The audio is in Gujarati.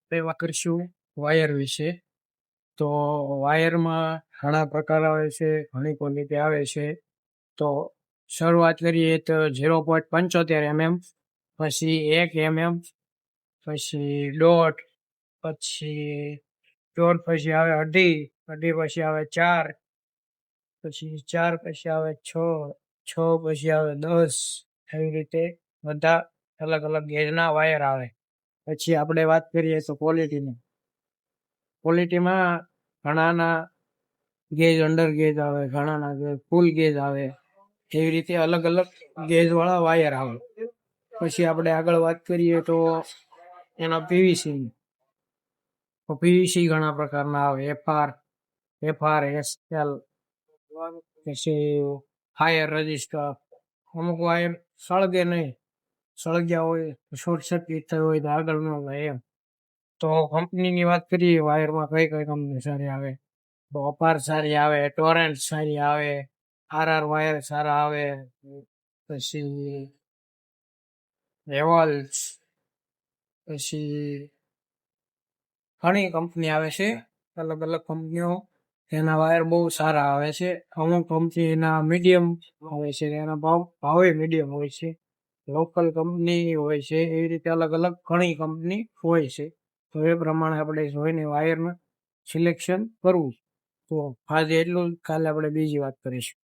આપણે વાત કરીશું વાયર વિશે. તો વાયરમાં ઘણા પ્રકાર આવે છે, ઘણી ક્વોલિટી આવે છે. તો શરૂઆત કરીએ તો 0.75 mm, પછી 1 mm, પછી 1.5, પછી 1.5, પછી આવે 2.5, 2.5 પછી આવે 4, પછી 4 પછી આવે 6, 6 પછી આવે 10. એવી રીતે બધા અલગ અલગ ગેજના વાયર આવે. પછી આપણે વાત કરીએ તો ક્વોલિટીમાં ઘણાના ગેજ અંડર ગેજ આવે, ઘણાના ગેજ ફૂલ ગેજ આવે. એવી રીતે અલગ અલગ ગેજ વાળા વાયર આવે. પછી આપણે આગળ વાત કરીએ તો એના પીવીસી ઘણા પ્રકારના આવે. FR, SL, પછી ફાયર રજિસ્ટર. અમુક વાયર સળગે નહીં, સળગ્યા હોય, શોર્ટ સર્કિટ થઈ હોય તો આગળ ન જાય એમ. તો કંપનીની વાત કરીએ વાયરમાં કઈ કઈ કંપની સારી આવે, તો અપાર સારી આવે, ટોરેન્ટ સારી આવે, RR વાયર સારા આવે, પછી હેવલ્સ, પછી ઘણી કંપની આવે છે. અલગ અલગ કંપનીઓ એના વાયર બહુ સારા આવે છે. અમુક કંપનીના મીડિયમ આવે છે, એના ભાવે મીડિયમ હોય છે. લોકલ કંપની હોય છે. એવી રીતે અલગ અલગ ઘણી કંપની હોય છે. તો એ પ્રમાણે આપણે જોઈને વાયરનું સિલેક્શન કરવું. તો આજે એટલું જ, કાલે આપણે બીજી વાત કરીશું.